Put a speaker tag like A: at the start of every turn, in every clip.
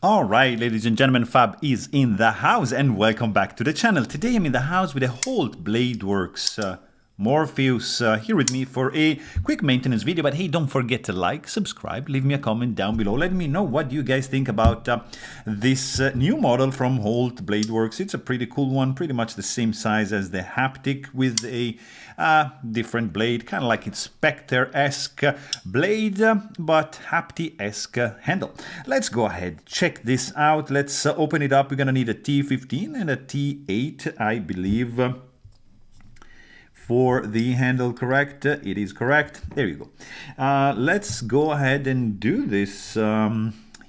A: All right, ladies and gentlemen, Fab is in the house and welcome back to the channel. Today I'm in the house with a Holt Bladeworks Morpheus here with me for a quick maintenance video. But hey, don't forget to like, subscribe, leave me a comment down below. Let me know what you guys think about this new model from Holt Bladeworks. It's a pretty cool one, pretty much the same size as the Haptic with a different blade, kind of like its Spectre-esque blade, but Hapti-esque handle. Let's go ahead, check this out. Let's open it up. We're gonna need a T15 and a T8, I believe, for the handle. Correct? It is correct. There you go. Let's go ahead and do this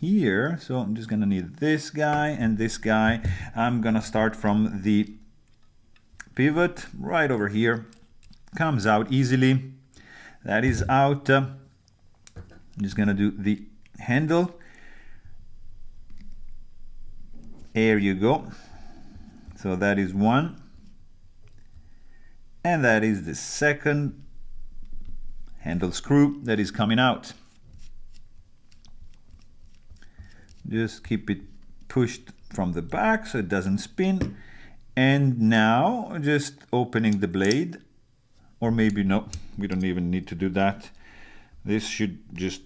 A: here. So I'm just gonna need this guy and this guy. I'm gonna start from the pivot right over here. Comes out easily. That is out. I'm just gonna do the handle. There you go. So that is one. And that is the second handle screw that is coming out. Just keep it pushed from the back so it doesn't spin. And now just opening the blade. Or maybe no, we don't even need to do that. This should just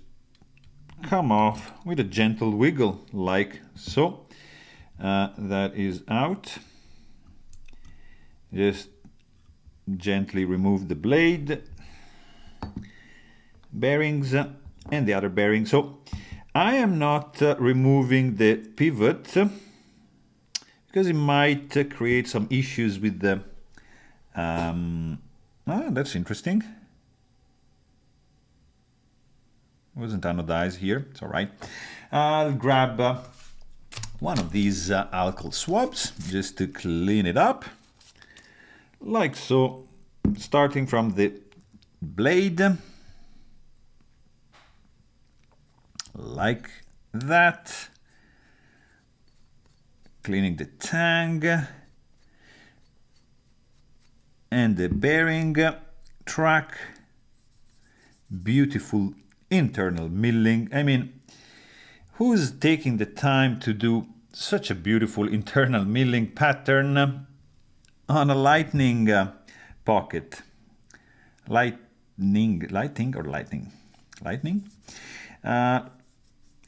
A: come off with a gentle wiggle, like so. That is out. Just gently remove the blade, bearings, and the other bearing. So I am not removing the pivot because it might create some issues with the that's interesting. Wasn't anodized here. It's all right. I'll grab one of these alcohol swabs just to clean it up, like so. Starting from the blade, like that. Cleaning the tang and the bearing track. Beautiful internal milling. I mean, who's taking the time to do such a beautiful internal milling pattern on a lightning pocket? Lightning.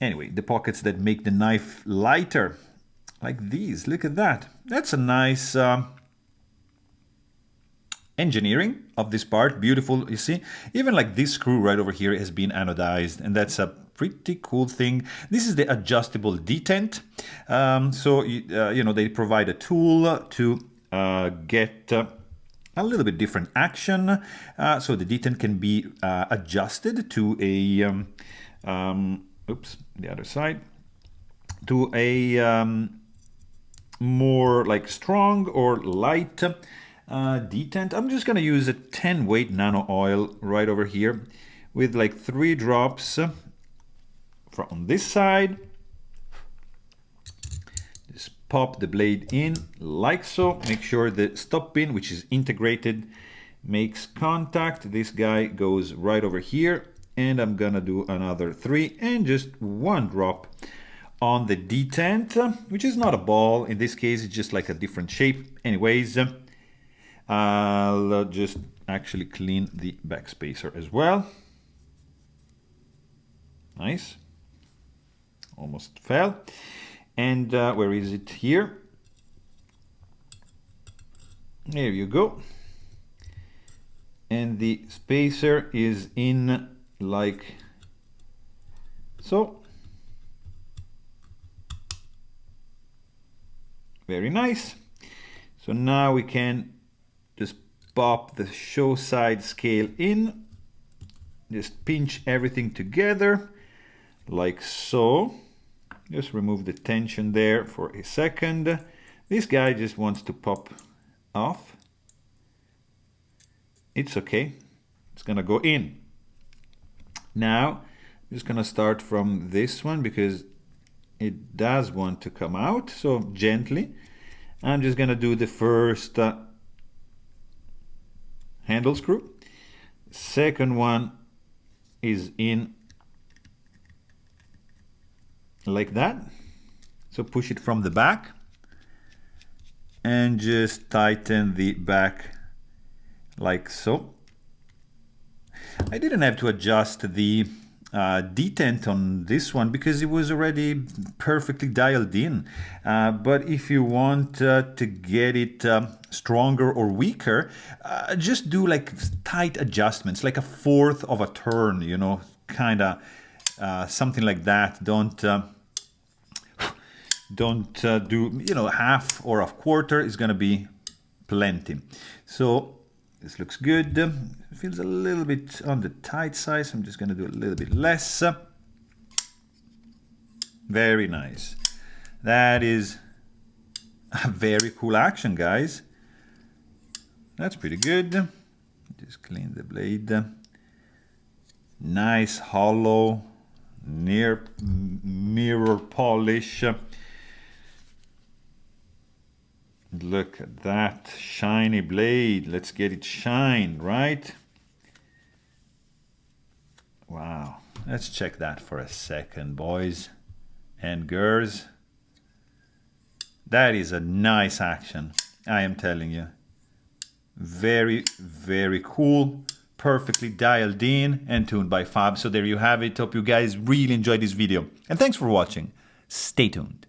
A: Anyway, the pockets that make the knife lighter, like these. Look at that. That's a nice engineering of this part. Beautiful, you see. Even like this screw right over here has been anodized, and that's a pretty cool thing. This is the adjustable detent. You know, they provide a tool to get a little bit different action. So the detent can be adjusted to a oops, the other side, to a more like strong or light detent. I'm just gonna use a 10 weight nano oil right over here with like 3 drops from this side. Just pop the blade in like so. Make sure the stop pin, which is integrated, makes contact. This guy goes right over here, and I'm gonna do another 3 and just 1 drop on the detent, which is not a ball. In this case, it's just like a different shape. Anyways, I'll just actually clean the back spacer as well. Nice. Almost fell. And where is it? Here. There you go. And the spacer is in like so. Very nice. So now we can just pop the show side scale in. Just pinch everything together like so. Just remove the tension there for a second. This guy just wants to pop off. It's okay. It's gonna go in. Now, I'm just gonna start from this one because it does want to come out. So gently, I'm just gonna do the first handle screw. Second one is in like that. So push it from the back and just tighten the back like so. I didn't have to adjust the detent on this one because it was already perfectly dialed in. But if you want to get it stronger or weaker, just do like tight adjustments, like a fourth of a turn, you know, kind of something like that. Don't do, you know, half or a quarter is going to be plenty. So this looks good. It feels a little bit on the tight side, so I'm just going to do a little bit less. Very nice. That is a very cool action, guys. That's pretty good. Just clean the blade. Nice hollow, near mirror polish. Look at that shiny blade. Let's get it shined, right? Wow. Let's check that for a second, boys and girls. That is a nice action, I am telling you. Very, very cool. Perfectly dialed in and tuned by Fab. So there you have it. Hope you guys really enjoyed this video. And thanks for watching. Stay tuned.